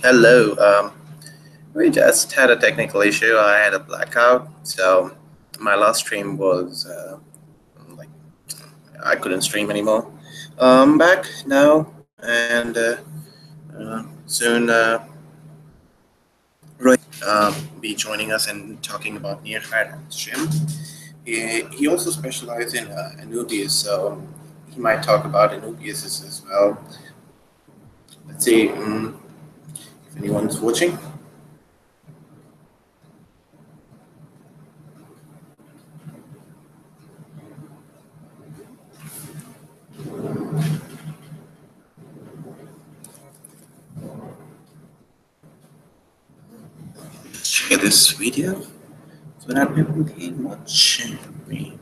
Hello. We just had a technical issue. I had a blackout, so my last stream was like I couldn't stream anymore. Back now, and soon Rohit be joining us and talking about Neocaridina. He also specializes in Anubias, so he might talk about Anubias as well. Let's see if anyone's watching. Share this video so that people can watch me.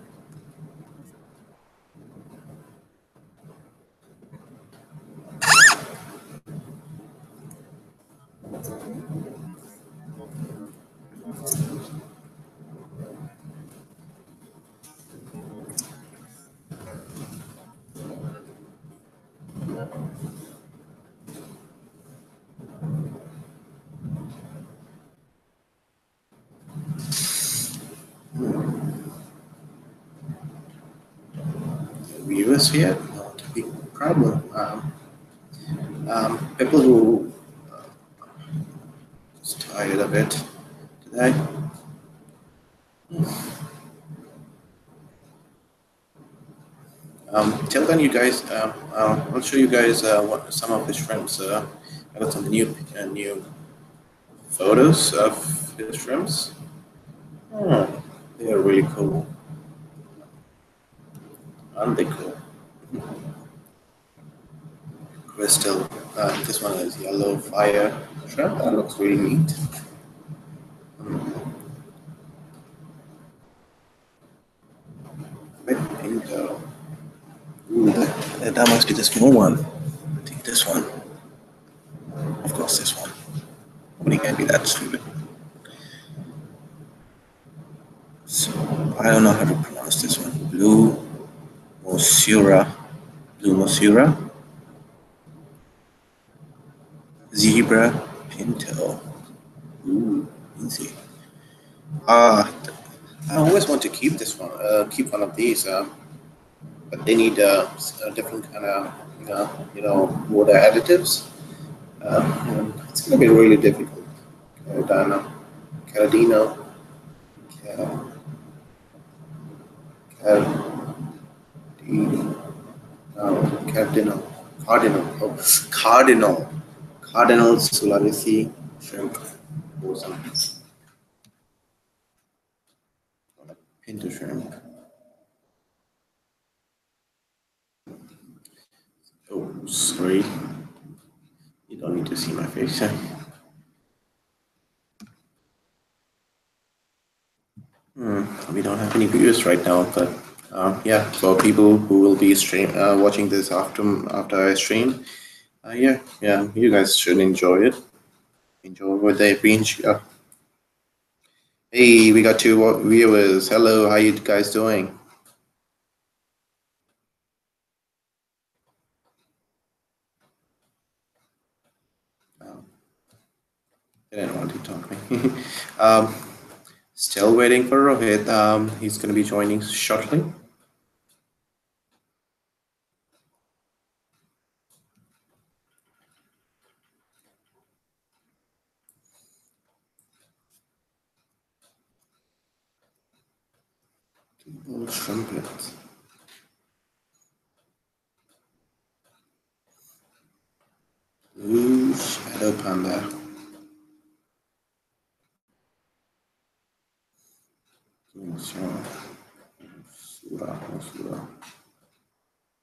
Viewers here, not a big problem. People who just tired of it today. Till then, you guys, I'll show you guys what some of the shrimps. I got some new photos of the shrimps. Oh, they are really cool. Aren't they cool? Crystal. This one is yellow fire shrimp. That looks really neat. Bit pink though. Ooh, that must be the small one. I think this one. Of course, this one. Nobody can be that stupid. So I don't know how to pronounce this one. Blue Mosura. Blue Mosura. Zebra Pinto. Ooh, easy. I always want to keep this one. Keep one of these. But they need a different kind of, water additives. It's going to be really difficult. Caradino. Cardinal Sulawesi shrimp. Awesome. Pinto shrimp. Oh, sorry. You don't need to see my face. We don't have any viewers right now, but yeah, for people who will be watching this after I stream, yeah, you guys should enjoy it. Enjoy what they've been. Hey, we got 2 viewers. Hello, how you guys doing? They didn't want to talk to me. Still waiting for Rohit. He's going to be joining shortly. Shrimplets. Blue shadow panda.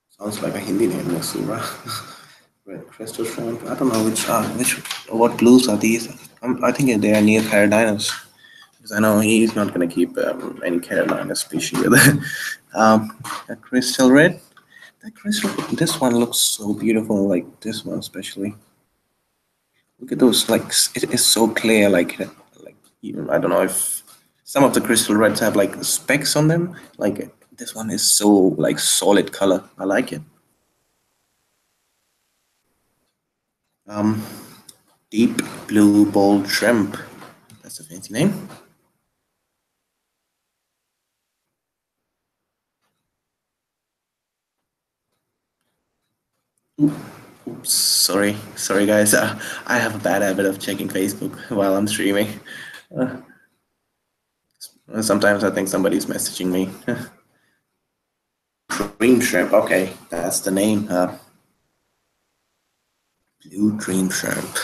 Sounds like a Hindi name, Masura. Red crystal shrimp. I don't know what blues are these. I think they are Neocaradinas. Because I know he's not going to keep any Carolina species with it. That crystal red. This one looks so beautiful, like this one especially. Look at those, like it is so clear, like even I don't know if some of the crystal reds have like specks on them. Like this one is so like solid color. I like it. Deep blue bold shrimp. That's a fancy name. Oops, sorry guys. I have a bad habit of checking Facebook while I'm streaming. Uh, Sometimes I think somebody's messaging me. Dream shrimp. Okay, that's the name. Blue dream shrimp.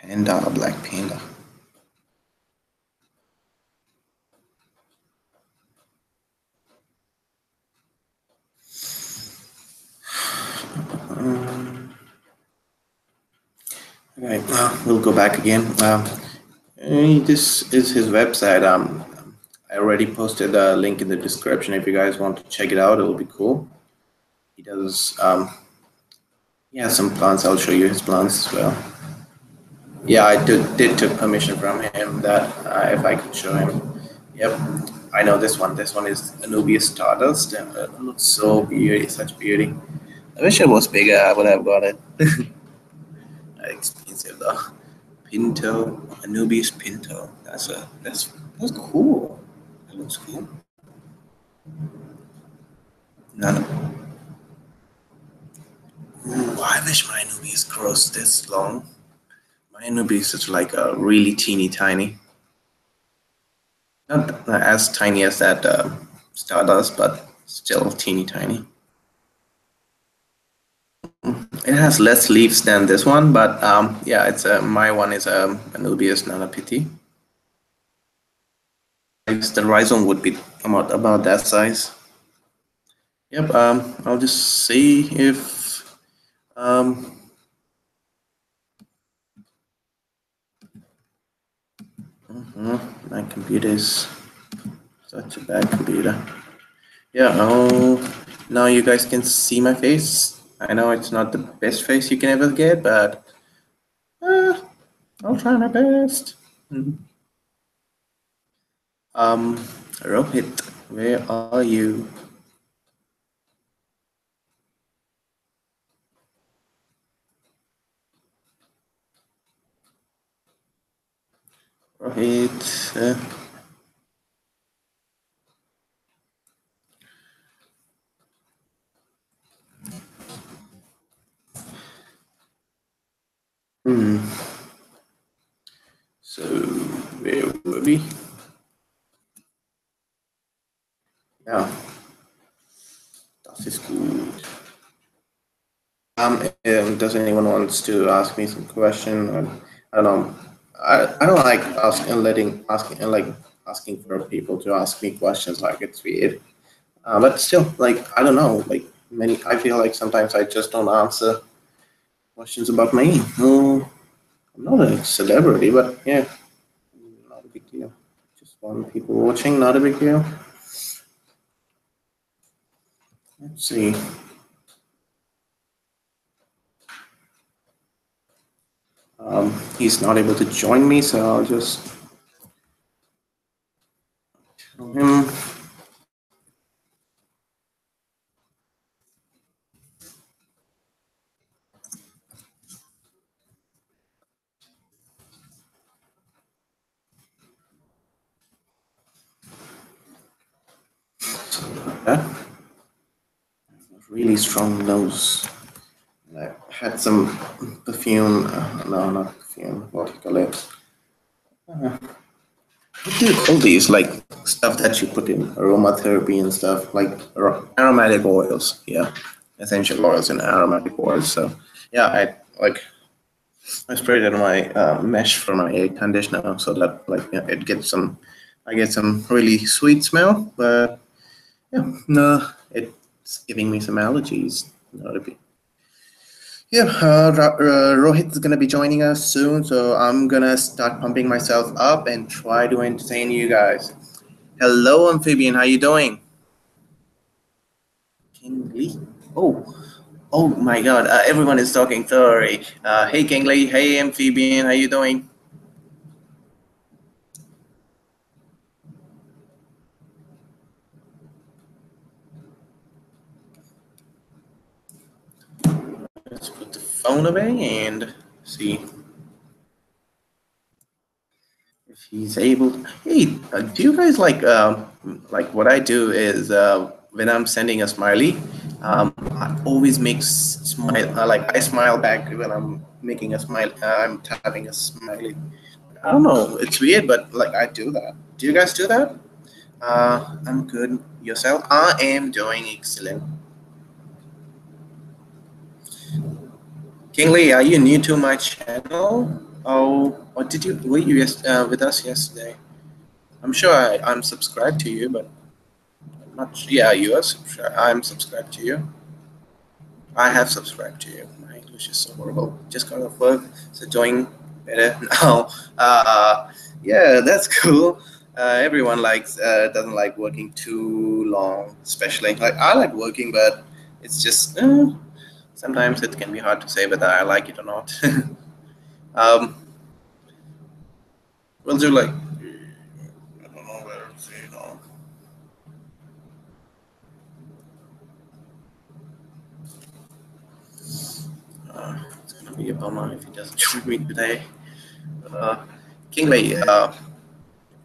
Panda, black panda. Okay, we'll go back again. This is his website. I already posted a link in the description. If you guys want to check it out, it'll be cool. He does. He has some plants. I'll show you his plants as well. Yeah, I did took permission from him that if I could show him. Yep, I know this one. This one is Anubias Stardust. It looks so beauty, such beauty. I wish it was bigger. I would have got it. Expensive though. Pinto, Anubias Pinto. That's cool. That looks cool. None. Ooh, I wish my Anubias grows this long. My Anubias is like a really teeny tiny. Not as tiny as that Stardust, but still teeny tiny. It has less leaves than this one, but yeah, it's my one is Anubias nanapiti. The rhizome would be about that size. Yep. I'll just see if my computer is such a bad computer. Yeah. Oh, now you guys can see my face. I know it's not the best face you can ever get, but I'll try my best. Rohit, where are you? Rohit. Hmm. So where were we? Yeah, das ist gut. Does anyone wants to ask me some question? I don't know. I don't like asking for people to ask me questions. Like it's weird. But still, like I don't know. Like many, I feel like sometimes I just don't answer questions about me. I'm not a celebrity, but yeah, not a big deal. Just one people watching, not a big deal. Let's see. He's not able to join me, so I'll just tell him. Yeah, really strong nose. I had some perfume. No, not perfume. What do you call it? What do you call these? Like stuff that you put in aromatherapy and stuff, like aromatic oils. Yeah, essential oils and aromatic oils. So yeah, I sprayed it on my mesh for my air conditioner so that like yeah, it gets some. I get some really sweet smell, but yeah, no, it's giving me some allergies. Not a bit. Yeah, Rohit is gonna be joining us soon, so I'm gonna start pumping myself up and try to entertain you guys. Hello, amphibian. How you doing? King Lee. Oh, oh my God! Everyone is talking. Sorry. Hey, King Lee. Hey, amphibian. How you doing? phone away and see if he's able. Hey, do you guys like what I do is when I'm sending a smiley, I always make smile like I smile back when I'm making a smile. I'm tapping a smiley. I don't know. It's weird, but like I do that. Do you guys do that? I'm good. Yourself? I am doing excellent. Kingsley, are you new to my channel? Oh, or did you were you with us yesterday? I'm sure I'm subscribed to you, but I'm not. Yeah, you are. I'm subscribed to you. I have subscribed to you. My English is so horrible. Just got off work, so doing better now. Yeah, that's cool. Everyone likes doesn't like working too long, especially like I like working, but it's just sometimes it can be hard to say whether I like it or not. um, we'll do like I don't know where to say it. It's gonna be a bummer if he doesn't join me today. Uh, Kingsley,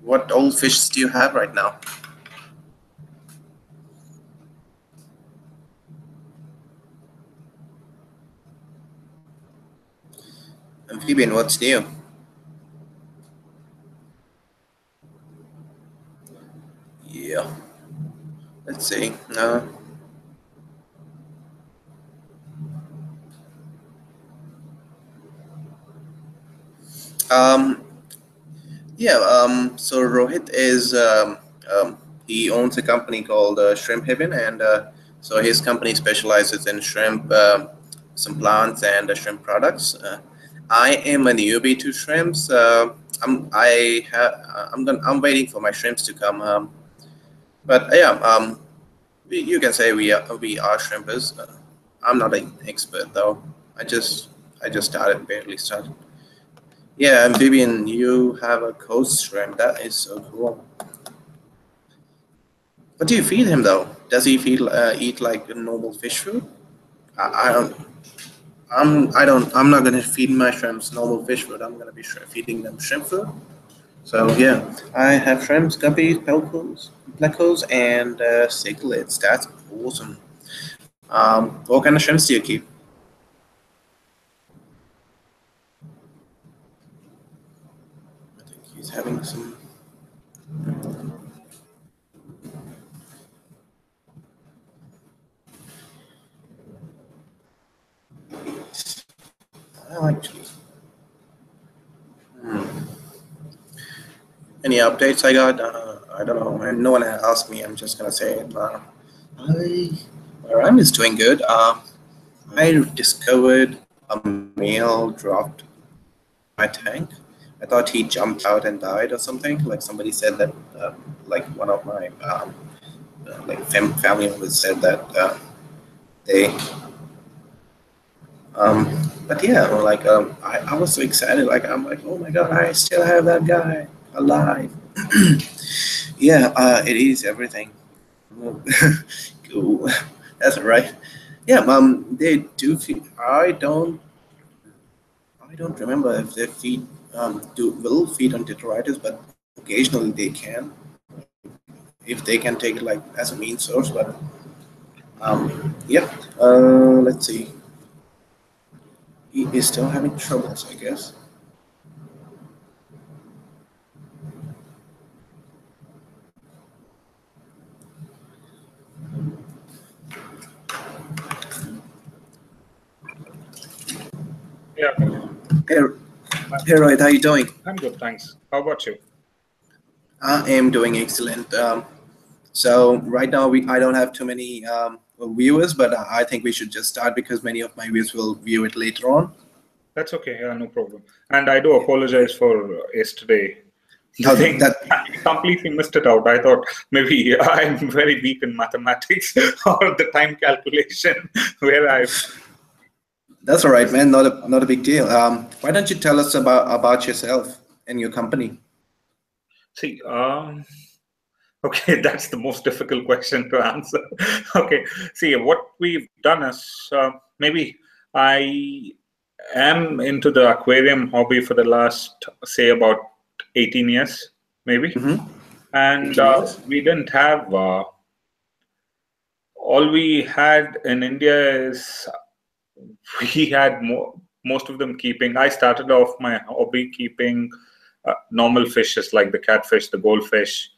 what old fish do you have right now? Amphibian, what's new? Yeah, let's see. Um, yeah, so Rohit is he owns a company called Shrimp Haven, and so his company specializes in shrimp, some plants, and shrimp products. I am a newbie to shrimps. I'm waiting for my shrimps to come. But yeah, you can say we are shrimpers. I'm not an expert though. I just I just started, barely started. Yeah, and Vivian, you have a coast shrimp. That is so cool. What do you feed him though? Does he eat like a normal fish food? I don't. I'm not gonna feed my shrimps normal fish food. I'm gonna be feeding them shrimp food. So yeah, I have shrimps, guppies, plecos, and cichlids. That's awesome. What kind of shrimps do you keep? I think he's having some. Well, actually, any updates I got? I don't know. And no one asked me. I'm just gonna say it. I, my ram is doing good. I discovered a male dropped in my tank. I thought he jumped out and died or something. Like somebody said that, like one of my like family members said that they. But yeah, like I was so excited. Like I'm like, oh my god, I still have that guy alive. Yeah, it is everything. Cool. That's all right. Yeah, they do feed. I don't remember if they feed will feed on detritus, but occasionally they can, if they can take it like as a main source. But yeah, let's see. He is still having troubles, I guess. Yeah, Hey, hey, Rohit, how you doing? I'm good, thanks. How about you? I am doing excellent. So right now I don't have too many viewers, but I think we should just start because many of my viewers will view it later on. That's okay, yeah, no problem. And I do apologize for yesterday. The Oh, thing, that I completely missed it out. I thought maybe I'm very weak in mathematics or the time calculation where I that's all right, man. Not a big deal. Why don't you tell us about yourself and your company? see. Okay, that's the most difficult question to answer. Okay, see, what we've done is maybe I am into the aquarium hobby for the last, say, about 18 years, maybe. Mm-hmm. And 18 years. we didn't have, all we had in India is we had most of them keeping. I started off my hobby keeping normal fishes like the catfish, the goldfish,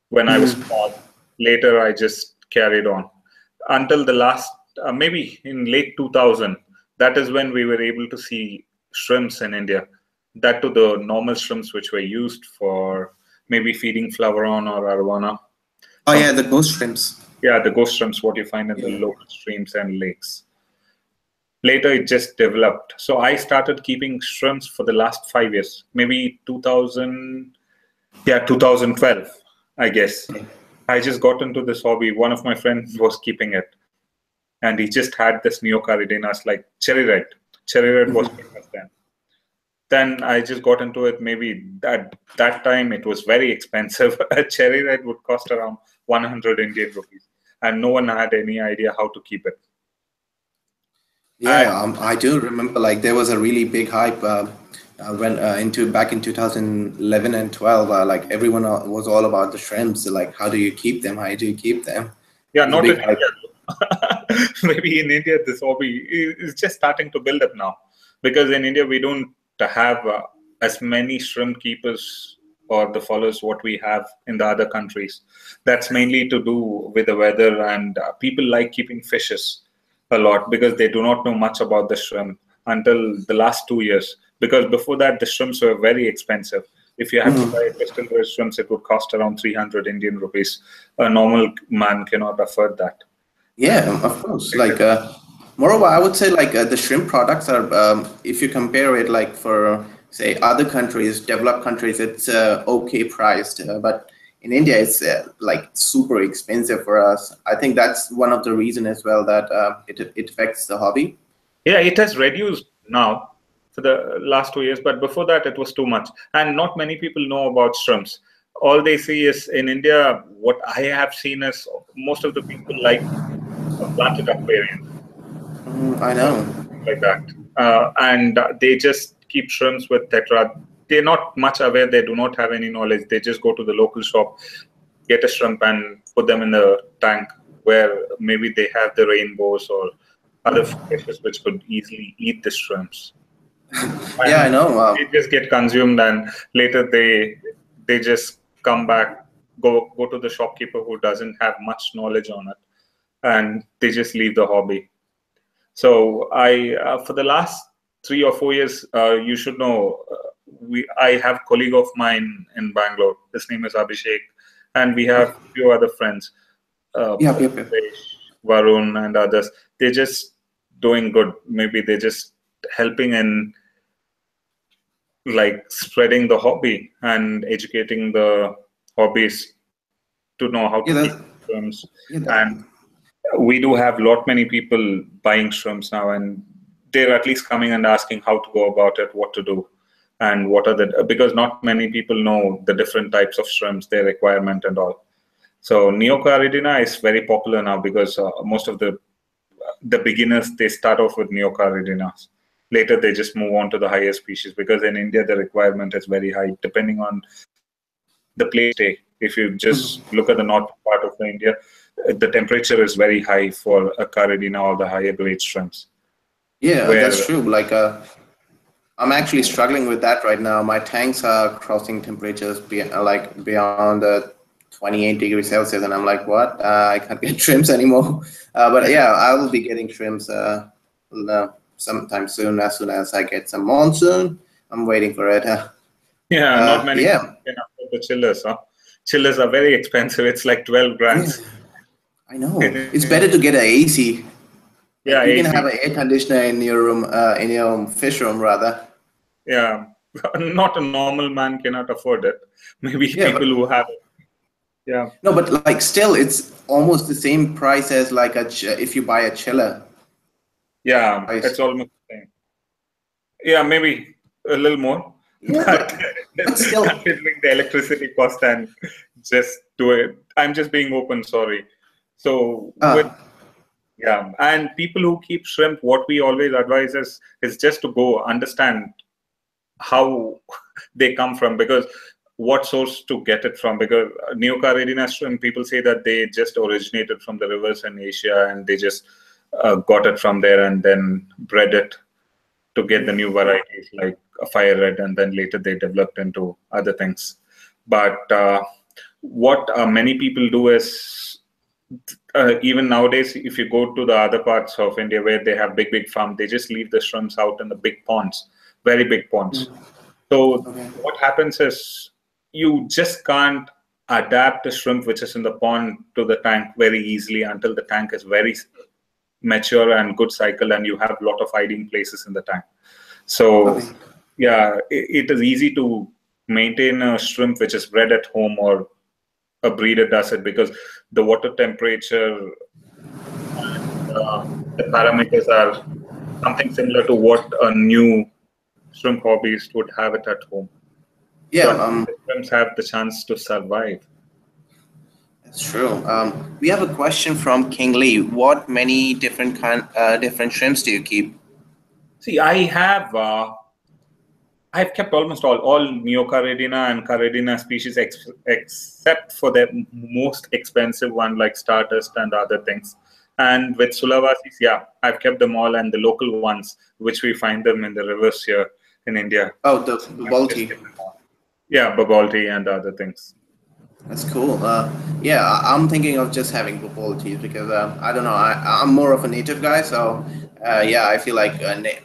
when I was small. Later, I just carried on until the last, maybe in late 2000. That is when we were able to see shrimps in India. That to the normal shrimps which were used for maybe feeding flaveron or arowana. Oh Some, yeah, the ghost shrimps. yeah, the ghost shrimps, what you find in the Yeah. local streams and lakes. Later, it just developed. So I started keeping shrimps for the last 5 years, maybe 2000, yeah, 2012, I guess. I just got into this hobby. One of my friends was keeping it, and he just had this Neocaridinas like cherry red. Cherry red was famous then. Then I just got into it. Maybe that time it was very expensive. A cherry red would cost around 100 Indian rupees, and no one had any idea how to keep it. And Yeah, I do remember like there was a really big hype when into back in 2011 and 12. Like everyone was all about the shrimps. Like, how do you keep them? How do you keep them? yeah, It was a not in big hype. India. Maybe in India, this hobby is just starting to build up now. Because in India, we don't have as many shrimp keepers or the followers what we have in the other countries. That's mainly to do with the weather, and people like keeping fishes a lot because they do not know much about the shrimp until the last 2 years. Because before that, the shrimps were very expensive. If you have to buy a crystal red shrimps, it would cost around 300 Indian rupees. A normal man cannot afford that. Yeah, of course. Like, moreover, I would say like the shrimp products are, if you compare it like for say other countries, developed countries, it's okay priced, but in India, it's like super expensive for us. I think that's one of the reason as well that it affects the hobby. Yeah, it has reduced now for the last 2 years, but before that, it was too much. And not many people know about shrimps. All they see is in India, what I have seen is most of the people like planted aquariums I or know. something like that. And they just keep shrimps with tetra. They're not much aware. They do not have any knowledge. They just go to the local shop, get a shrimp, and put them in the tank where maybe they have the rainbows or other fishes which could easily eat the shrimps. Yeah, And I know. they just get consumed, and later they just come back, go to the shopkeeper who doesn't have much knowledge on it, and they just leave the hobby. So I, for the last 3 or 4 years, you should know, I have a colleague of mine in Bangalore. His name is Abhishek, and we have a few other friends, Yep, yep, yep. Varun and others. They're just doing good. Maybe they're just helping in like spreading the hobby and educating the hobbies to know how to Yeah, keep that, shrimps. yeah, that, And we do have lot many people buying shrimps now, and they're at least coming and asking how to go about it, what to do, and what are the, because not many people know the different types of shrimps, their requirement and all. So Neocaridina is very popular now because most of the beginners, they start off with Neocaridinas. Later they just move on to the higher species because in India the requirement is very high depending on the place you stay. If you just look at the north part of the India, the temperature is very high for a caridina or the higher grade shrimps. yeah, that's Where true. Like, I'm actually struggling with that right now. My tanks are crossing temperatures like beyond 28 degrees Celsius, and I'm like, what? I can't get shrimps anymore. But yeah, I will be getting shrimps sometime soon as I get some monsoon. I'm waiting for it. yeah, not many Yeah, people can afford the chillers. Huh? Chillers are very expensive. It's like 12 yeah, grands. I know. It's better to get an AC. Like Yeah, you can have AC. an air conditioner in your room, in your fish room rather. Yeah, not a normal man cannot afford it. Maybe Yeah, people but who have it. Yeah, no, but like still, it's almost the same price as like if you buy a chiller. yeah, Price. it's almost the same. Yeah, maybe a little more, Yeah, but but still, considering the electricity cost and just do it, I'm just being open. Sorry. So with uh, Yeah, and people who keep shrimp, what we always advise is just to go understand how they come from, because what source to get it from, because Neocaridina shrimp, people say that they just originated from the rivers in Asia and they just got it from there and then bred it to get the new varieties like a fire red, and then later they developed into other things. But what many people do is, even nowadays, if you go to the other parts of India where they have big farm, they just leave the shrimps out in the big ponds, very big ponds. So Okay. what happens is you just can't adapt the shrimp which is in the pond to the tank very easily until the tank is very mature and good cycle, and you have a lot of hiding places in the tank. So Okay. yeah, it is easy to maintain a shrimp which is bred at home, or a breeder does it, because the water temperature and the parameters are something similar to what a new shrimp hobbyist would have it at home. Yeah, So at least the shrimps have the chance to survive. that's true. We have a question from King Lee. What many different shrimps do you keep? See, I've kept almost all Neocaridina and Caridina species, except for the most expensive one like Stardust and other things. And with Sulawesi's, yeah, I've kept them all, and the local ones, which we find them in the rivers here in India. Oh, the I've bubble just tea. kept them all. Yeah, Babalti and other things. That's cool. Yeah, I'm thinking of just having bubble teas because I don't know. I'm more of a native guy, so yeah, I feel like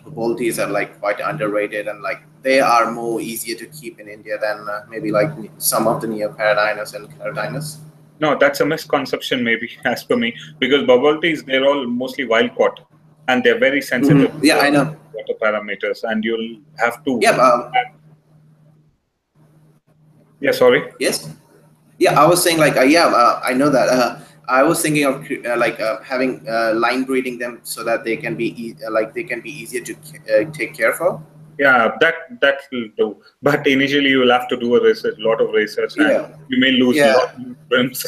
bubble teas are like quite underrated and like they are more easier to keep in India than maybe like some of the Neocardinas and Cardinas. No, that's a misconception, maybe, as per me, because bubble teas, they're all mostly wild caught, and they're very sensitive to Yeah, the I know. water parameters, and you'll have to. Yeah, Yeah, sorry. yes. Yeah, I was saying like yeah, I know that. I was thinking of like having line breeding them so that they can be like they can be easier to take care of. Yeah, that will do. But initially, you will have to do a lot of research, and Yeah, you may lose a lot yeah, of shrimps.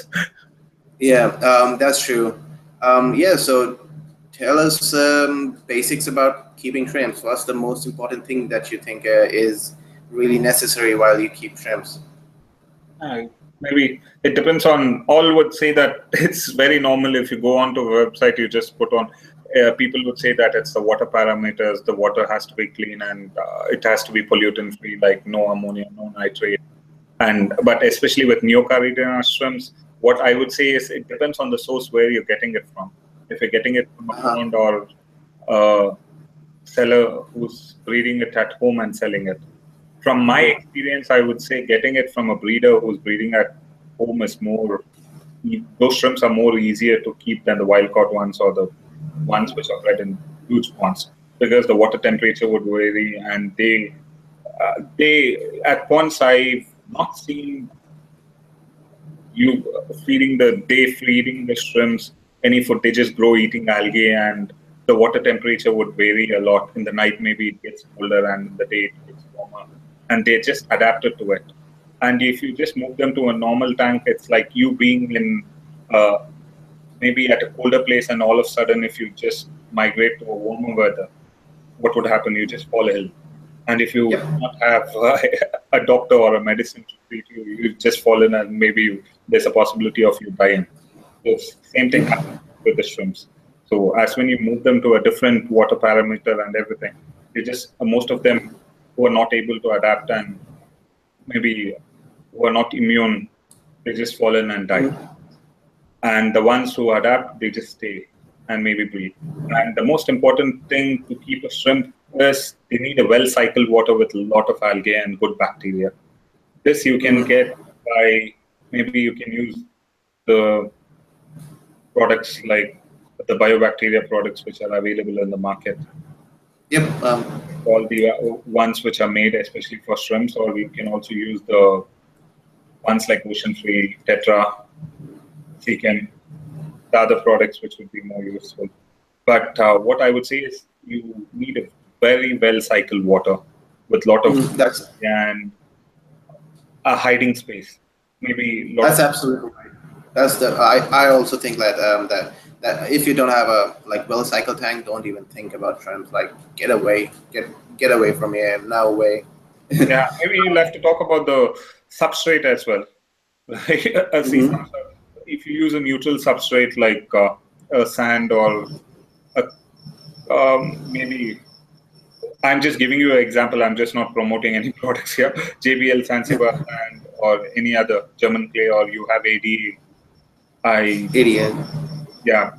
yeah. That's true. Yeah. So tell us basics about keeping shrimps. What's the most important thing that you think is really necessary while you keep shrimps? Uh, Maybe it depends on. All would say that it's very normal if you go onto a website, you just put on. People would say that it's the water parameters. The water has to be clean, and it has to be pollutant free, like no ammonia, no nitrate. And but especially with Neocaridina shrimps, what I would say is it depends on the source where you're getting it from. If you're getting it from a Uh-huh. pond, or a seller who's breeding it at home and selling it. From my experience, I would say getting it from a breeder who's breeding at home is more. Those shrimps are more easier to keep than the wild caught ones, or the ones which are bred in huge ponds, because the water temperature would vary, and they at ponds I've not seen you feeding the shrimps any food. They just grow eating algae, and the water temperature would vary a lot. In the night maybe it gets colder, and in the day it gets warmer, and they just adapted to it. And if you just move them to a normal tank, it's like you being in uh, maybe at a colder place, and all of a sudden if you just migrate to a warmer weather, what would happen? You just fall ill. And if you Yep. do not have a doctor or a medicine to treat you, you just fall in, and maybe there's a possibility of you dying. The same thing happens with the shrimps. So as when you move them to a different water parameter and everything, you just most of them who are not able to adapt, and maybe who are not immune, they just fall in and die. And the ones who adapt, they just stay and maybe breathe. And the most important thing to keep a shrimp is they need a well cycled water with a lot of algae and good bacteria. This you can get by, maybe you can use the products like the biobacteria products which are available in the market. Yep. All the ones which are made especially for shrimps, or you can also use the ones like Ocean Free, Tetra, Seachem, the other products which would be more useful. But what I would say is you need a very well cycled water with lot of That's and a hiding space. Maybe a lot That's of absolutely right. That's the I also think that that That if you don't have a like well cycle tank, don't even think about shrimps. Like get away from here. No way. Yeah, maybe you'll have to talk about the substrate as well. See, Hmm. if you use a neutral substrate like a sand or a, maybe I'm just giving you an example. I'm just not promoting any products here. JBL, Zanzibar sand, or any other German clay, or you have AD. Idiot. Yeah.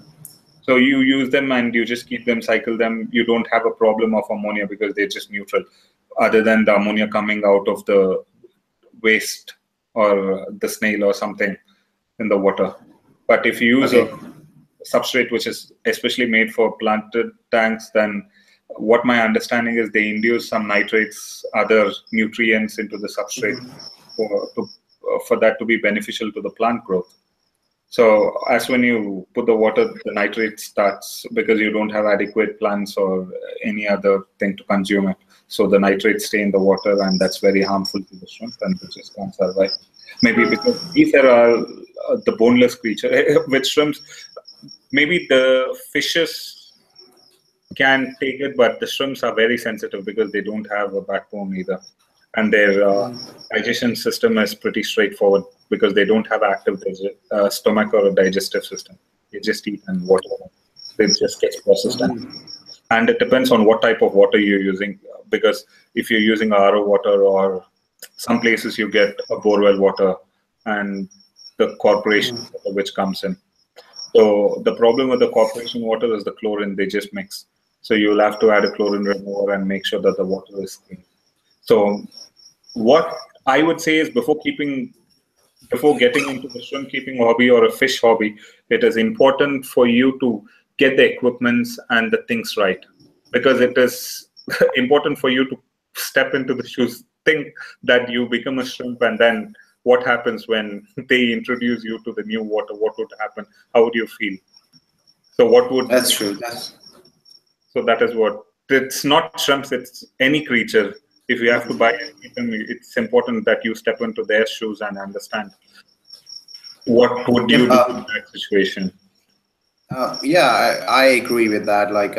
So you use them and you just keep them, cycle them. You don't have a problem of ammonia because they're just neutral, other than the ammonia coming out of the waste or the snail or something in the water. But if you use a Okay. substrate which is especially made for planted tanks, then what my understanding is they induce some nitrates, other nutrients into the substrate for that to be beneficial to the plant growth. So as when you put the water, the nitrate starts because you don't have adequate plants or any other thing to consume it. So the nitrates stay in the water, and that's very harmful to the shrimp, and they just can't survive. Maybe because these are the boneless creature. With shrimps, maybe the fishes can take it, but the shrimps are very sensitive because they don't have a backbone either, and their digestion system is pretty straightforward because they don't have active stomach or a digestive system. They just eat and whatever they just gets processed. And it depends on what type of water you're using, because if you're using RO water, or some places you get a borewell water and the corporation water which comes in. So the problem with the corporation water is the chlorine, they just mix. So you'll have to add a chlorine remover and make sure that the water is clean. So what I would say is before getting into the shrimp keeping hobby or a fish hobby, it is important for you to get the equipments and the things right, because it is important for you to step into the shoes. Think that you become a shrimp, and then what happens when they introduce you to the new water? What would happen? How would you feel? So what would That's true. That's so that is what it's not shrimps. It's any creature. If you have to buy and keep them, it's important that you step into their shoes and understand what would yep. you do in that situation. Yeah, I agree with that. Like,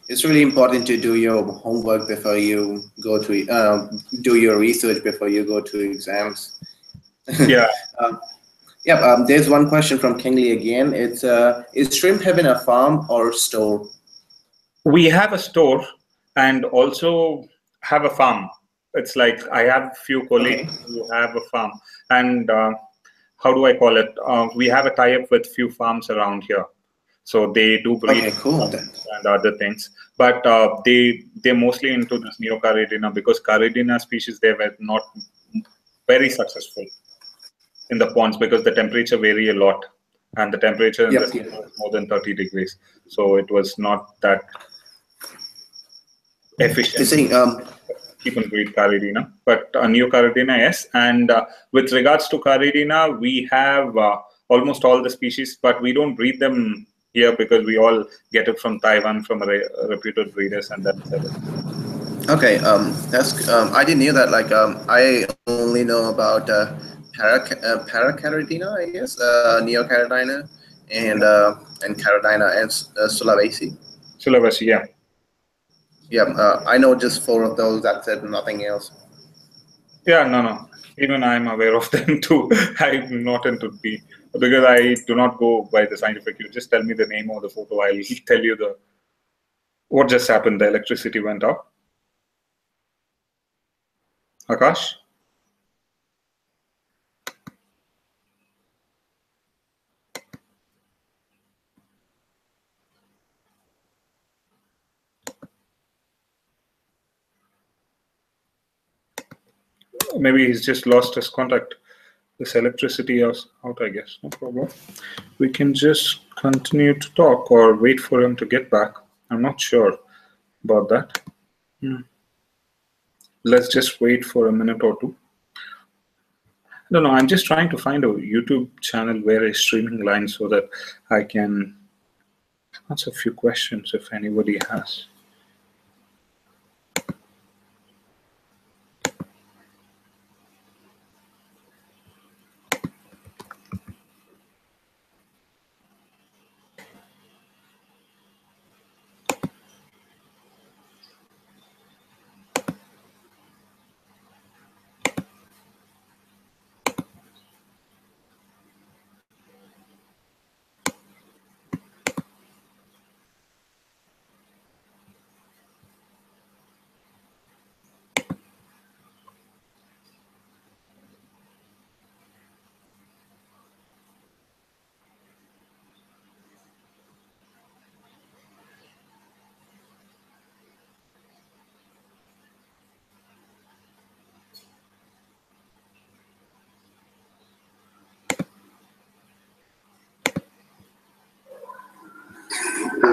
it's really important to do your homework before you go to do your research before you go to exams. Yeah, um, yeah, there's one question from Kingley again. It's is shrimp heaven a farm or store? we have a store and also have a farm. It's like I have few colleagues Okay. who have a farm, and how do I call it? We have a tie-up with few farms around here, so they do breed Okay. Cool. Then. and other things. But they're mostly into this Neocaridina, because Caridina species they were not very successful in the ponds because the temperature vary a lot, and the temperature in the Yep. Yep. summer is more than 30 degrees. So it was not that You're efficient saying keep and breed Caridina, but Neocaridina, yes. And with regards to Caridina, we have almost all the species, but we don't breed them here because we all get it from Taiwan from reputed breeders, and that's it. okay. That's I didn't know that. Like I only know about paracaridina, I guess, neocaridina, and caridina and Sulawesi. Sulawesi, yeah. Yeah, I know just four of those. That's it. Nothing else. Yeah, no, no. Even I'm aware of them too. I'm not into breed because I do not go by the scientific. You just tell me the name of the photo. I'll tell you the what just happened. The electricity went off. Akash? Maybe he's just lost his contact. This electricity is out, I guess. No problem. We can just continue to talk or wait for him to get back. I'm not sure about that. Hmm. Let's just wait for a minute or two. I don't know. I'm just trying to find a YouTube channel where is streaming line so that I can answer a few questions if anybody has.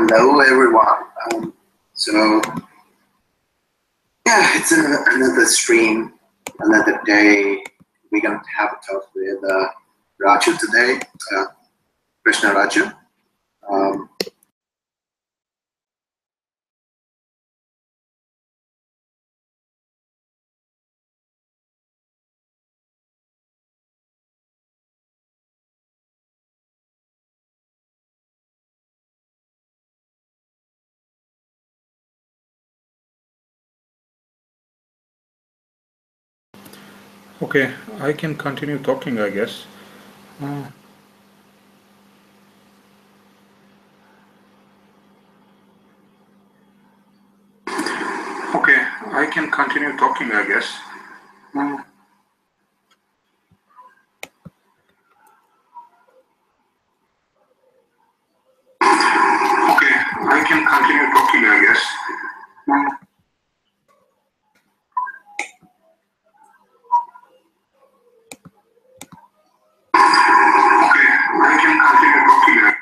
Hello, everyone. So, yeah, it's another stream, another day. We're going to have a talk with Raju today, Krishna Raju. Um, Okay, I can continue talking, I guess. Uh, okay, I can continue talking, I guess. Uh, okay, I can continue talking, I guess. Okay, I can continue talking.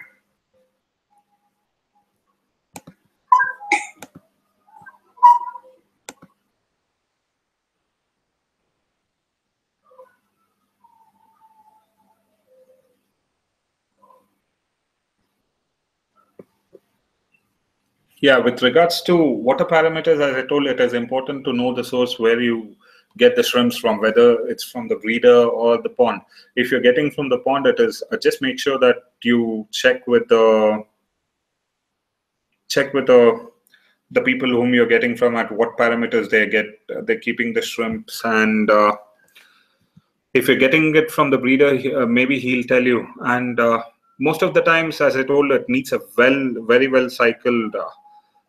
Yeah, with regards to water parameters, as I told, it is important to know the source where you get the shrimps from, whether it's from the breeder or the pond. If you're getting from the pond, it is just make sure that you check with the people whom you're getting from at what parameters they're keeping the shrimps, and if you're getting it from the breeder, maybe he'll tell you. And most of the times, as I told, it needs a very well cycled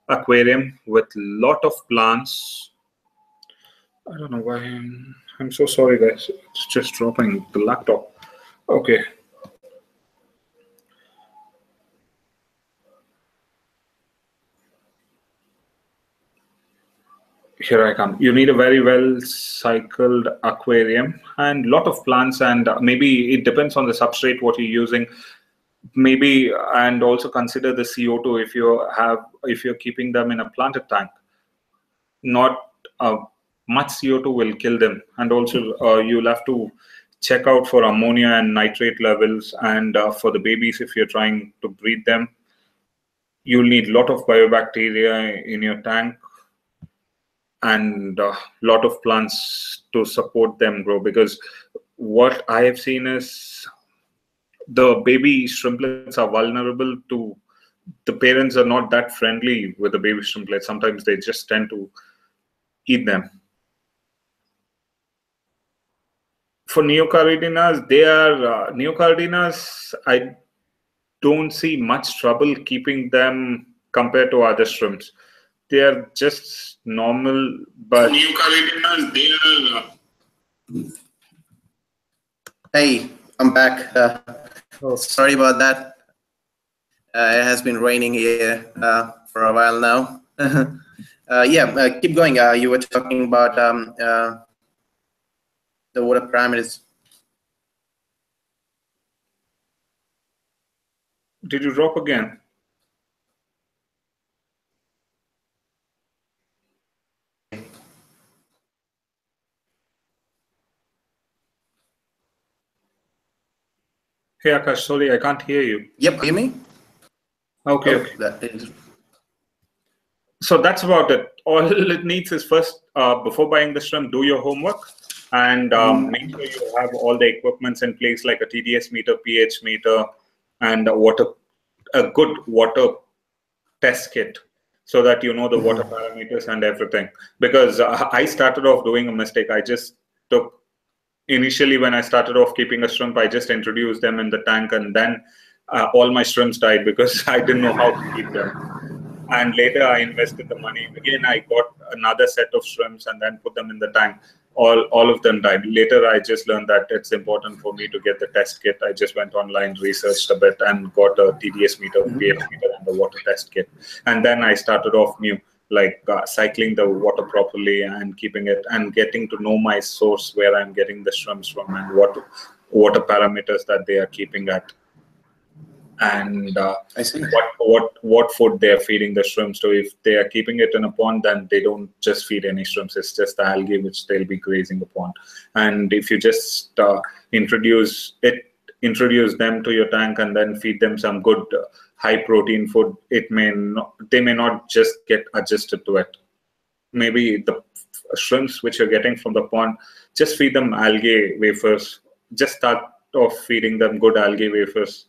aquarium with lot of plants. I don't know why I'm so sorry, guys. It's just dropping the laptop. Okay, here I come. You need a very well cycled aquarium and lot of plants, and maybe it depends on the substrate what you're using. Maybe, and also consider the CO2 if you're keeping them in a planted tank. Not much CO2 will kill them, and also you'll have to check out for ammonia and nitrate levels, and for the babies if you're trying to breed them, you'll need a lot of biobacteria in your tank and a lot of plants to support them grow, because what I have seen is the baby shrimplets are vulnerable to, the parents are not that friendly with the baby shrimplets. Sometimes they just tend to eat them. For neocaridinas, they are neocaridinas. I don't see much trouble keeping them compared to other shrimps. They are just normal, but neocaridinas, they are. hey, I'm back. Oh, Sorry about that. It has been raining here for a while now. Keep going. You were talking about the water parameters. did you drop again? Hey Akash, sorry, I can't hear you. Yep, hear me? Okay, Oh, okay. that is. So that's about it. All it needs is first, before buying the shrimp, do your homework and make sure you have all the equipments in place, like a TDS meter, pH meter, and a good water test kit, so that you know the water parameters and everything. Because I started off doing a mistake. I just took initially when I started off keeping a shrimp, I just introduced them in the tank, and then all my shrimps died because I didn't know how to keep them. And later I invested the money. Again, I got another set of shrimps and then put them in the tank. All of them died. Later, I just learned that it's important for me to get the test kit. I just went online, researched a bit, and got a TDS meter, pH meter, and the water test kit. And then I started off new, like cycling the water properly and keeping it, and getting to know my source, where I'm getting the shrimps from, and what water parameters that they are keeping at. and I see. what food they are feeding the shrimps. So if they are keeping it in a pond, then they don't just feed any shrimps. It's just the algae which they'll be grazing upon. And if you just introduce it, introduce them to your tank and then feed them some good high protein food, it may not, they may not just get adjusted to it. Maybe the shrimps which you're getting from the pond, just feed them algae wafers. Just start off feeding them good algae wafers.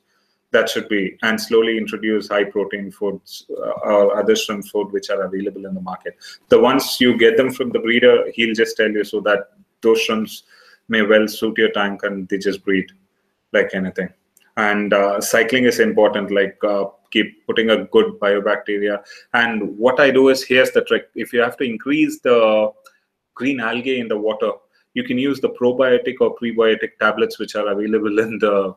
That should be, and slowly introduce high protein foods or other shrimp food which are available in the market. The ones you get them from the breeder, he'll just tell you so that those shrimps may well suit your tank and they just breed like anything. And cycling is important, like keep putting a good biobacteria. And what I do is, here's the trick: if you have to increase the green algae in the water, you can use the probiotic or prebiotic tablets which are available in the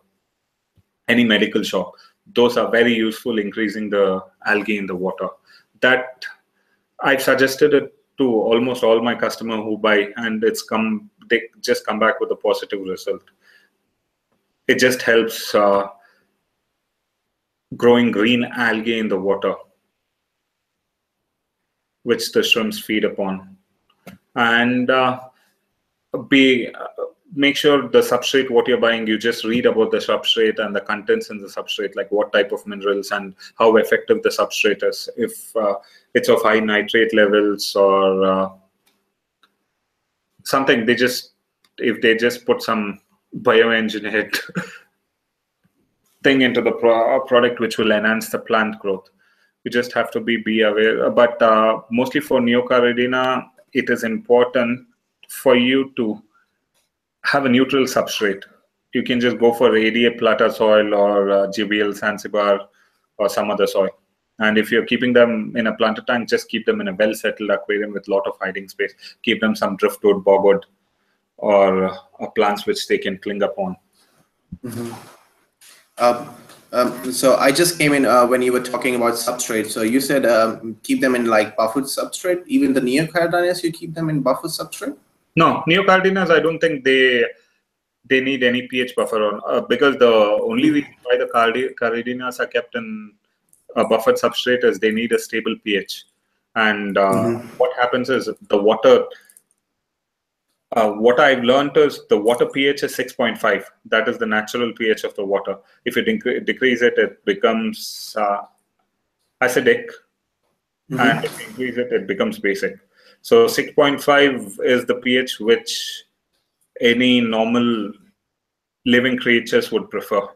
any medical shop. Those are very useful increasing the algae in the water. That I've suggested it to almost all my customers who buy, and they just come back with a positive result. It just helps growing green algae in the water, which the shrimps feed upon. And be make sure the substrate what you're buying, you just read about the substrate and the contents in the substrate, like what type of minerals and how effective the substrate is. If it's of high nitrate levels or something, if they just put some bioengineered thing into the product which will enhance the plant growth, you just have to be aware. But mostly for Neocaridina, it is important for you to have a neutral substrate. You can just go for ADA Plata soil or GBL Zanzibar or some other soil. And if you're keeping them in a planter tank, just keep them in a well-settled aquarium with a lot of hiding space. Keep them some driftwood, bogwood, or plants which they can cling upon. So I just came in when you were talking about substrate. So you said keep them in like buffered substrate. Even the Neocardinas, you keep them in buffered substrate? No, Neocardinas, I don't think they need any pH buffer on, because the only reason why the Caridinas are kept in a buffered substrate is they need a stable pH. And what happens is the water. What I've learned is the water pH is 6.5. That is the natural pH of the water. If you decrease it, it becomes acidic, and if you increase it, it becomes basic. So 6.5 is the pH which any normal living creatures would prefer.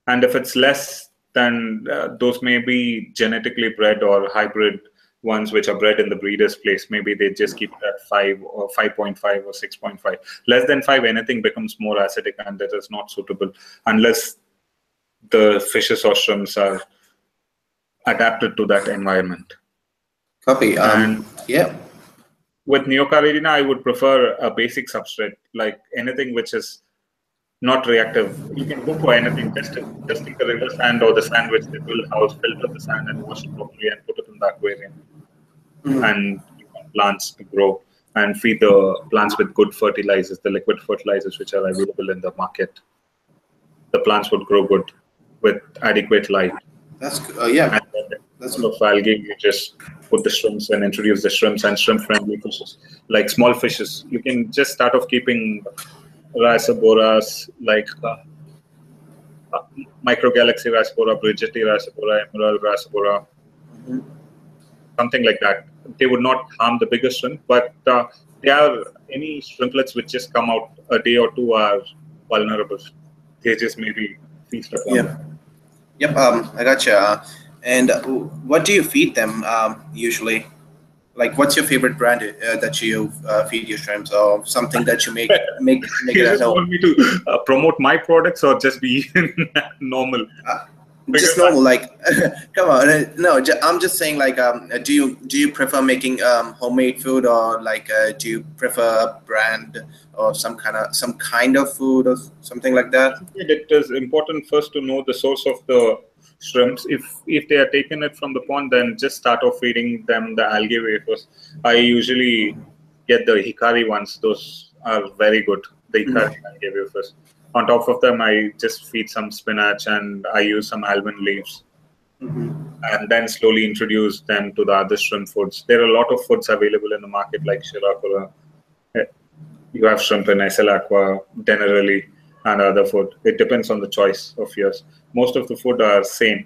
And if it's less, then those may be genetically bred or hybrid ones which are bred in the breeder's place. Maybe they just keep it at 5 or 5.5 or 6.5. Less than 5, anything becomes more acidic, and that is not suitable unless the fishes or shrimps are adapted to that environment. Copy. And yeah. with Neocaridina, I would prefer a basic substrate, like anything which is not reactive. You can go for anything. Just take the river sand or the sand which they build house, filter the sand and wash it properly and put it in the aquarium. And you want plants to grow, and feed the plants with good fertilizers, the liquid fertilizers which are available in the market. The plants would grow good with adequate light. That's yeah. And then that's of algae, you just put the shrimps and introduce the shrimps and shrimp-friendly fishes, like small fishes. You can just start off keeping Rhizoboras, like Microgalaxy Rhizobora, Bridgeti Rhizobora, Emerald Rhizobora, something like that. They would not harm the bigger shrimp, but there are any shrimplets which just come out a day or two are vulnerable. They just maybe feast upon them. Yep. I gotcha. And what do you feed them usually? Like, what's your favorite brand that you feed your shrimps, or something that you make You it at just home? want me to promote my products or just be normal? Just normal, like, come on. No, I'm just saying, like, do you prefer making homemade food, or like do you prefer a brand or some kind of food or something like that? It is important first to know the source of the shrimps. If they are taking it from the pond, then just start off feeding them the algae wafers. I usually get the Hikari ones. Those are very good. The Hikari algae wafers. On top of them, I just feed some spinach and I use some almond leaves, and then slowly introduce them to the other shrimp foods. There are a lot of foods available in the market like Shirakura. You have shrimp in SL Aqua, generally, and other food. It depends on the choice of yours. Most of the food are same,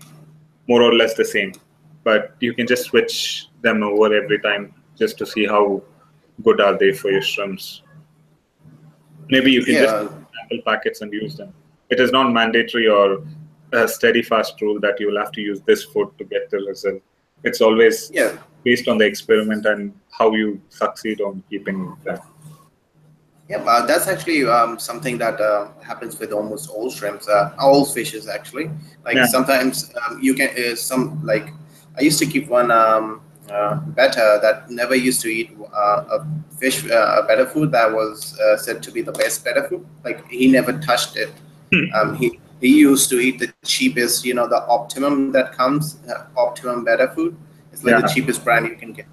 more or less the same, but you can just switch them over every time just to see how good are they for your shrimps. Maybe you can just Yeah, sample packets and use them. It is not mandatory or a steady fast rule that you will have to use this food to get the result. It's always yeah. based on the experiment and how you succeed on keeping that. Yeah, that's actually something that happens with almost all shrimps, all fishes actually. Like Yeah. sometimes you can some like I used to keep one betta that never used to eat a fish, a betta food that was said to be the best betta food. Like he never touched it. He used to eat the cheapest, the Optimum that comes, Optimum betta food. It's like the Yeah. cheapest brand you can get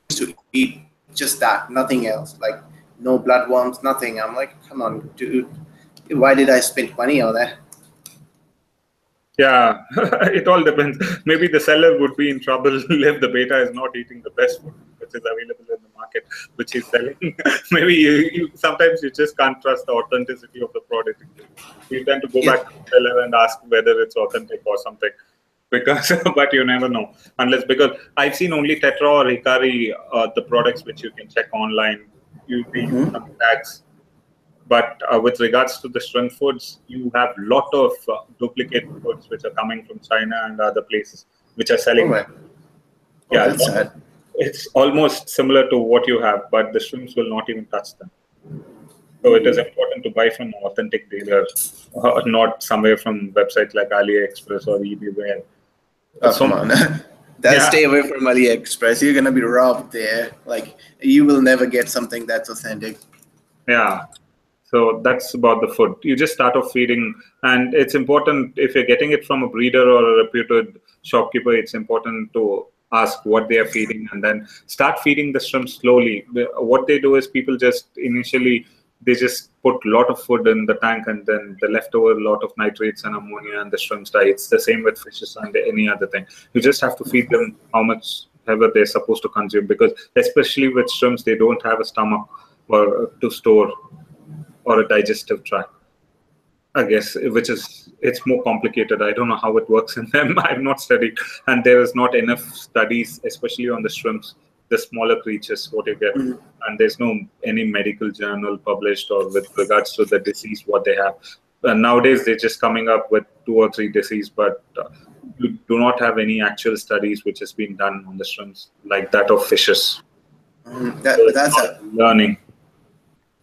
to eat just that, nothing else. Like no bloodworms, nothing. I'm like, come on, dude, why did I spend money on that? Yeah, it all depends. Maybe the seller would be in trouble if the beta is not eating the best food which is available in the market, which he's selling. Maybe you sometimes you just can't trust the authenticity of the product. You tend to go Yeah, back to the seller and ask whether it's authentic or something. Because, but you never know unless because I've seen only Tetra or Hikari, the products which you can check online. They use some tags, but with regards to the shrimp foods, you have lot of duplicate foods which are coming from China and other places which are all selling them. right. Oh, Yeah, that's sad. it's almost similar to what you have, but the shrimps will not even touch them. So it is important to buy from an authentic dealer, not somewhere from websites like AliExpress or eBay where Oh, so come on. That yeah. stay away from AliExpress. You're gonna be robbed there. Like you will never get something that's authentic. Yeah. So that's about the food. You just start off feeding, and it's important if you're getting it from a breeder or a reputed shopkeeper, it's important to ask what they are feeding and then start feeding the shrimp slowly. What they do is people just initially they just put a lot of food in the tank and then the leftover lot of nitrates and ammonia and the shrimps die. It's the same with fishes and any other thing. You just have to feed them how much ever they're supposed to consume because especially with shrimps, they don't have a stomach or to store or a digestive tract. I guess, which is it's more complicated. I don't know how it works in them. I've not studied, and there is not enough studies, especially on the shrimps, the smaller creatures, what you get, and there's no any medical journal published or with regards to the disease what they have. Nowadays, they're just coming up with 2 or 3 diseases, but you do not have any actual studies which has been done on the shrimps like that of fishes. So That it's that's not a learning.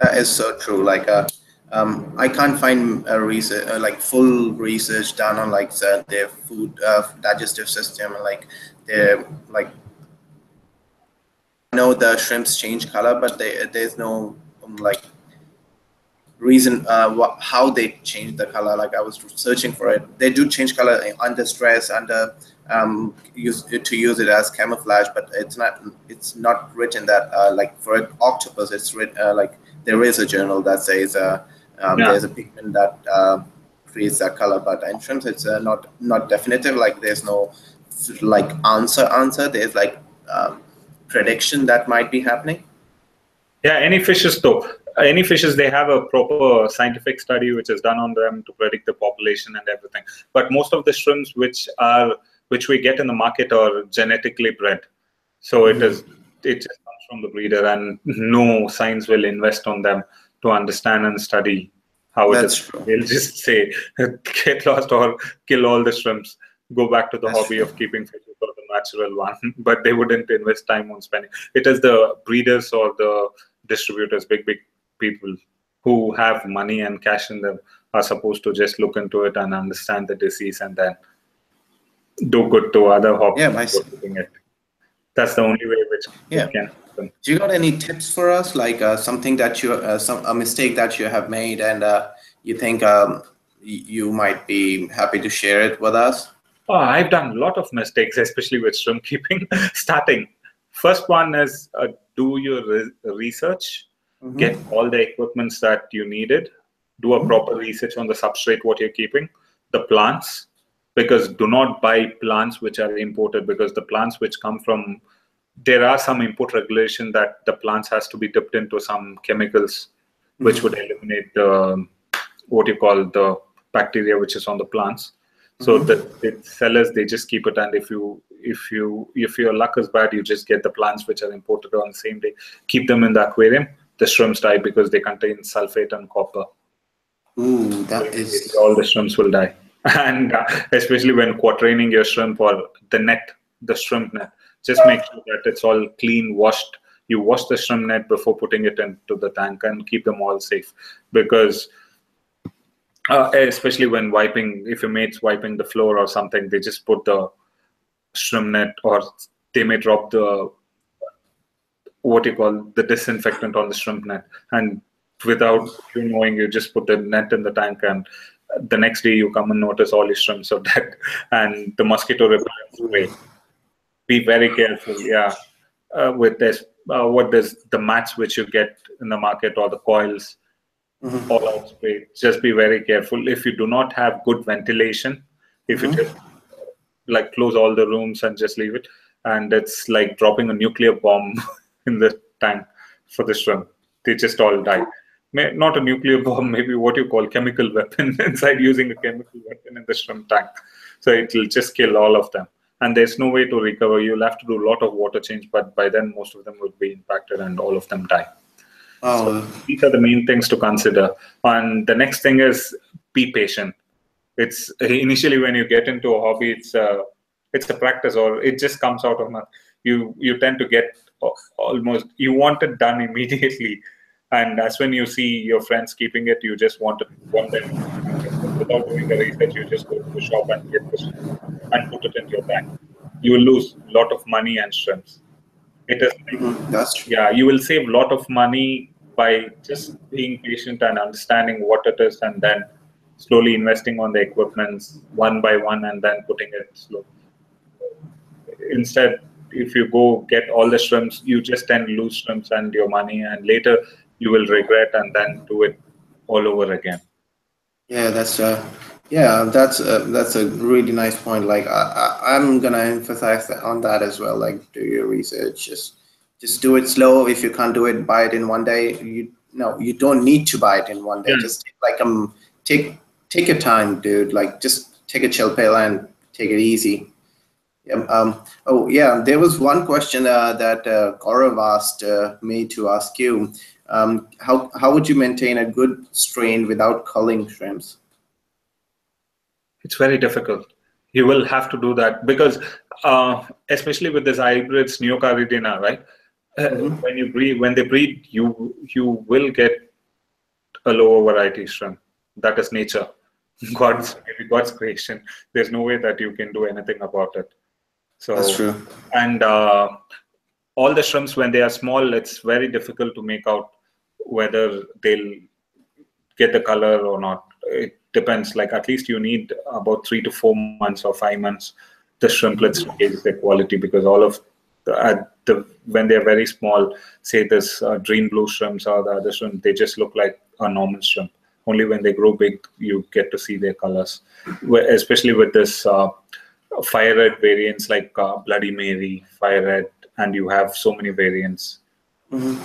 That is so true. Like, I can't find a research, like full research done on like their food digestive system and like their like. I know the shrimps change color, but there's no like reason how they change the color. Like I was searching for it. They do change color under stress, under use to use it as camouflage, but it's not written that like for an octopus, it's written like there is a journal that says Yeah. there's a pigment that creates that color, but in shrimps it's not definitive. Like there's no like answer. There's like prediction that might be happening. Yeah, any fishes though. Any fishes they have a proper scientific study which is done on them to predict the population and everything. But most of the shrimps which we get in the market are genetically bred. So it just comes from the breeder and no science will invest on them to understand and study how it is. That's true. They'll just say get lost or kill all the shrimps, go back to the That's hobby true. of keeping fishes or the natural one. But they wouldn't invest time on spending. It is the breeders or the distributors, big people who have money and cash in them are supposed to just look into it and understand the disease and then do good to other Yeah, hobbies my. for keeping it. That's the only way which Yeah. it can happen. Do you got any tips for us, like something that you, some a mistake that you have made, and you think you might be happy to share it with us? Oh, I've done a lot of mistakes, especially with shrimp keeping. Starting, first one is do your research, get all the equipments that you needed, do a proper research on the substrate what you're keeping, the plants, because do not buy plants which are imported, because the plants which come from, there are some import regulation that the plants has to be dipped into some chemicals which would eliminate the what you call the bacteria which is on the plants. So the sellers, they just keep it, and if your luck is bad, you just get the plants which are imported on the same day, keep them in the aquarium, the shrimps die because they contain sulfate and copper. Ooh, So that immediately is. all the shrimps will die. And especially when quaterning your shrimp or the net, the shrimp net, just make sure that it's all clean, washed. You wash the shrimp net before putting it into the tank and keep them all safe. Because especially when wiping, if your mate's wiping the floor or something, they just put the shrimp net, or they may drop the what you call the disinfectant on the shrimp net, and without you knowing, you just put the net in the tank, and the next day you come and notice all your shrimps are dead. And the mosquito repellent spray, be very careful, yeah, with this what does the mats which you get in the market, or the coils, all out spray, just be very careful. If you do not have good ventilation, if you just like close all the rooms and just leave it, and it's like dropping a nuclear bomb in the tank for the shrimp, they just all die. Not a nuclear bomb, maybe what you call chemical weapon inside, using a chemical weapon in the shrimp tank, so it will just kill all of them, and there's no way to recover. You'll have to do a lot of water change, but by then most of them would be impacted and all of them die. So Oh. these are the main things to consider. And the next thing is, be patient. It's initially when you get into a hobby, it's a practice, or it just comes out of nothing. You tend to get almost, you want it done immediately, and that's when you see your friends keeping it, you just want them to keep it. But without doing the research, you just go to the shop and get the shrimp and put it into your tank. You will lose a lot of money and shrimps. It is like, That's true. yeah, you will save a lot of money by just being patient and understanding what it is, and then slowly investing on the equipments one by one, and then putting it slow. Instead, if you go get all the shrimps, you just then lose shrimps and your money, and later you will regret and then do it all over again. Yeah, that's a really nice point. Like I'm gonna emphasize on that as well. Like do your research. Just do it slow. If you can't do it, buy it in one day. You don't need to buy it in one day. Yeah. Just take take your time, dude. Like just take a chill pill and take it easy. Yeah. Oh, yeah. There was one question that Gaurav asked me to ask you. How would you maintain a good strain without culling shrimps? It's very difficult. You will have to do that because, especially with this hybrids, Neocaridina, right? Hmm. When they breed, you will get a lower variety shrimp. That is nature, God's creation. There's no way that you can do anything about it. That's So, true. and all the shrimps when they are small, it's very difficult to make out whether they'll get the color or not. It depends. Like at least you need about 3 to 4 months or 5 months the shrimplets to gauge their quality, because all of the when they're very small, say this dream blue shrimps or the other shrimp, they just look like a normal shrimp. Only when they grow big, you get to see their colors. Especially with this fire red variants like Bloody Mary, fire red, and you have so many variants Hmm.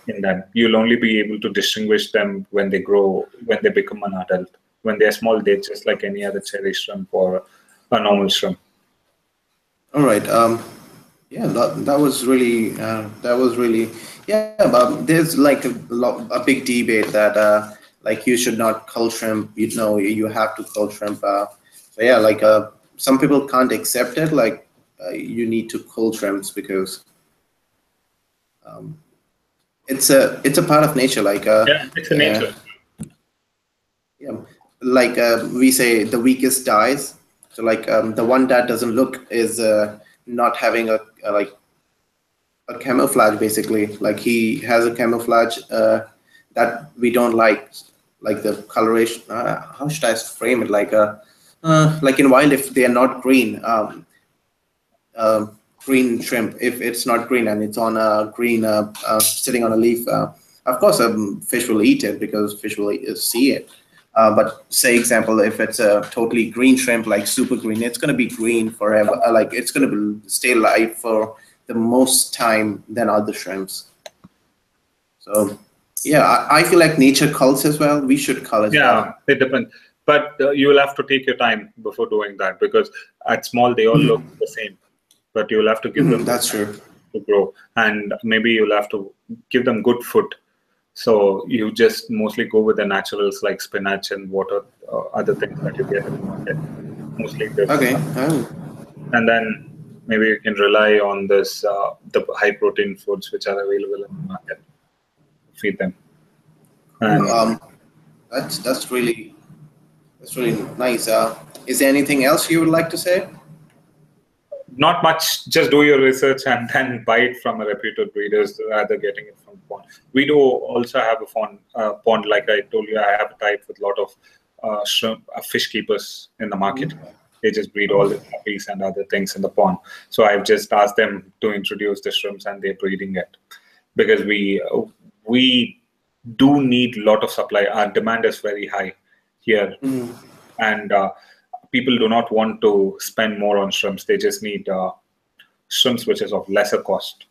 in that. You'll only be able to distinguish them when they grow, when they become an adult. When they're small, they're just like any other cherry shrimp or a normal shrimp. All right. Yeah, that was really yeah. But there's like a big debate that like you should not cull shrimp. You have to cull shrimp. So yeah, like some people can't accept it. Like you need to cull shrimps because it's a part of nature. Like Yeah, it's a yeah, nature. yeah. Like we say, the weakest dies. So like the one that doesn't look is not having a camouflage basically. Like he has a camouflage that we don't like the coloration. How should I frame it? Like in wild, if they are not green, uh, green shrimp. If it's not green and it's on a green, sitting on a leaf, of course, fish will eat it because fish will see it. But say example, if it's a totally green shrimp, like super green, it's gonna be green forever. Like it's gonna stay alive for the most time than other shrimps. So yeah, I feel like nature culls as well. We should cull as Yeah, well. it depends. But you will have to take your time before doing that because at small they all look the same. But you will have to give them Mhm, the that's time true. to grow, and maybe you'll have to give them good food. So you just mostly go with the naturals like spinach and water, other things that you get in the market. Mostly this, Okay. Oh. and then maybe you can rely on this the high protein foods which are available in the market. Feed them. Cool. And That's really nice. Is there anything else you would like to say? not much. Just do your research and then buy it from a reputed breeders rather getting it from pond. We do also have a pond. Like I told you, I have a type with a lot of shrimp, fish keepers in the market. They just breed all the puppies and other things in the pond. So I've just asked them to introduce the shrimps and they're breeding it because we do need a lot of supply. Our demand is very high here, Mm, and people do not want to spend more on shrimps. They just need shrimps which is of lesser cost.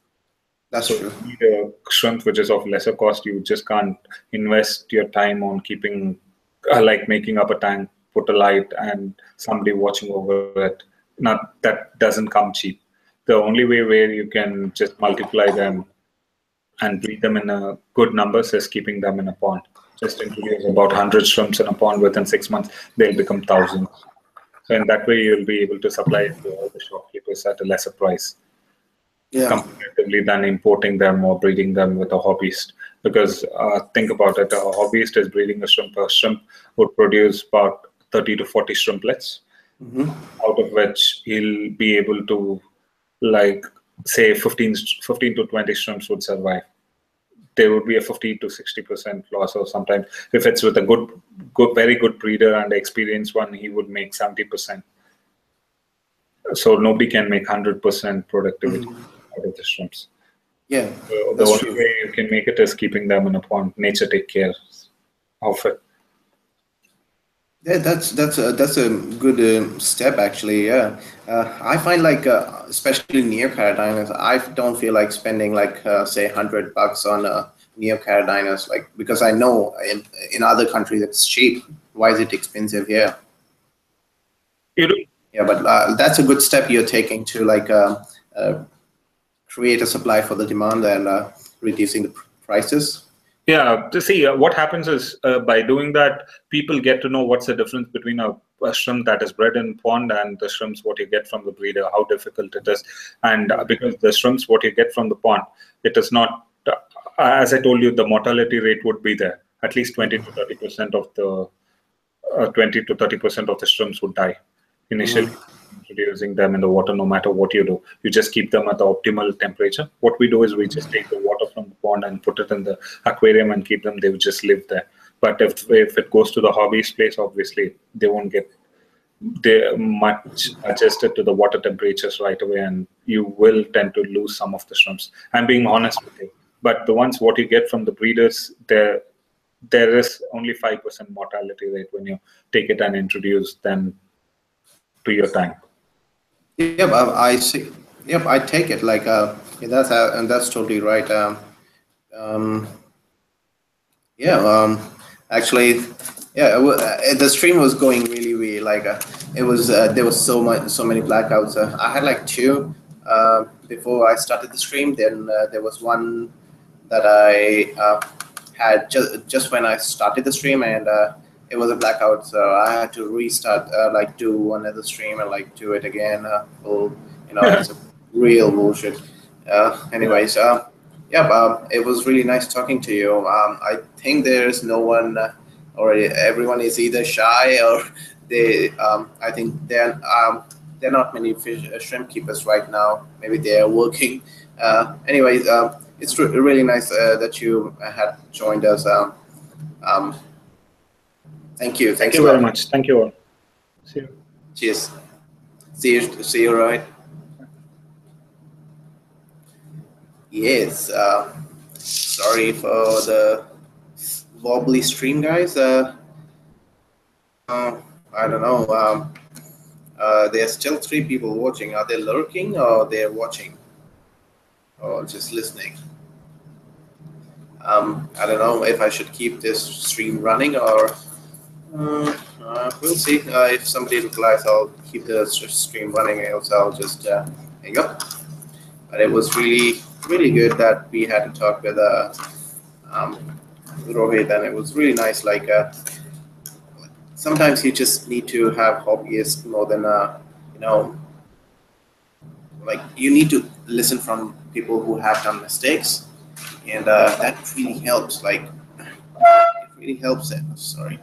that's So if true. you need a shrimp which is of lesser cost, you just can't invest your time on keeping, like making up a tank, put a light, and somebody watching over it. Not that doesn't come cheap. The only way where you can just multiply them and breed them in a good numbers is keeping them in a pond. Just introduce about 100 shrimps in a pond within 6 months, they'll become thousands. So in that way, you'll be able to supply it to all the shopkeepers at a lesser price Yeah. comparatively than importing them or breeding them with a hobbyist. Because think about it, a hobbyist is breeding a shrimp. A shrimp would produce about 30 to 40 shrimplets, out of which he'll be able to, like, say 15 to 20 shrimps would survive. There would be a 50 to 60% loss, or sometimes if it's with a very good breeder and experienced one, he would make 70%. So nobody can make 100% productivity out of the shrimps. Yeah. So the That's only true. way you can make it is keeping them in a pond. Nature take care of it. Yeah, that's a good step actually. Yeah, I find like especially neocaridiners, I don't feel like spending like say $100 on neocaridiners, like because I know in other countries it's cheap. Why is it expensive here? You do, Yeah, but that's a good step you're taking to like uh, create a supply for the demand and reducing the prices. yeah. To see what happens is by doing that, people get to know what's the difference between a shrimp that is bred in pond and the shrimps what you get from the breeder, how difficult it is, and because the shrimps what you get from the pond, it is not. As I told you, the mortality rate would be there. At least 20 to 30% of the 20 to 30% of the shrimps would die initially. Introducing them in the water, no matter what you do, you just keep them at the optimal temperature. What we do is we just take the water from the pond and put it in the aquarium and keep them. They will just live there. But if it goes to the hobbyist place, obviously they won't get they much adjusted to the water temperatures right away, and you will tend to lose some of the shrimps. I'm being honest with you. But the ones what you get from the breeders, there is only 5% mortality rate when you take it and introduce them to your tank. Yep, I see. Yep, I take it like yeah, that's totally right. Um, Yeah, actually, yeah, the stream was going really like it was there was so many blackouts. I had like two before I started the stream. Then there was one that I had just when I started the stream, and it was a blackout, so I had to restart, like do another stream and like do it again. Full, it's a real bullshit. Yeah. Anyways, yeah, it was really nice talking to you. I think there's no one, or everyone is either shy or they. I think there are not many shrimp keepers right now. Maybe they are working. Anyways, it's really nice that you had joined us. Um, Thank you. Thank Thanks you a very lot. much. Thank you all. See you. Cheers. See you, right? Yes. Sorry for the wobbly stream, guys. I don't know. There's still three people watching. Are they lurking or they're watching or just listening? I don't know if I should keep this stream running or we'll see. If somebody replies, I'll keep the stream running. Else, I'll just hang up. But it was really, really good that we had to talk um, with Rohit, and it was really nice. Like sometimes you just need to have hobbyists more than you know, like you need to listen from people who have done mistakes, and that really helps. Like it really helps it. Sorry,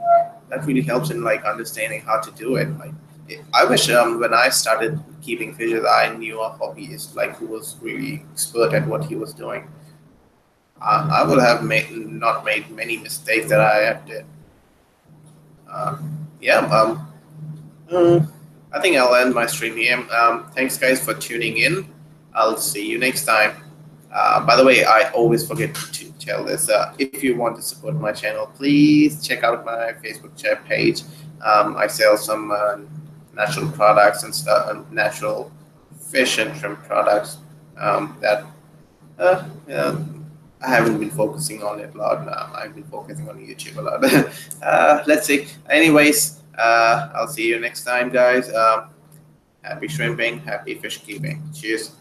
that really helps in like understanding how to do it. Like I wish when I started keeping fishes, I knew a hobbyist like who was really expert at what he was doing. I would have not made many mistakes that I have did. Uh, yeah. Mm, I think I'll end my stream here. Thanks, guys, for tuning in. I'll see you next time. By the way, I always forget to tell this. If you want to support my channel, please check out my Facebook chat page. I sell some natural products and stuff, natural fish and shrimp products that yeah, I haven't been focusing on it a lot. I've been focusing on YouTube a lot. Let's see. Anyways, I'll see you next time, guys. Happy shrimping, happy fish keeping. Cheers.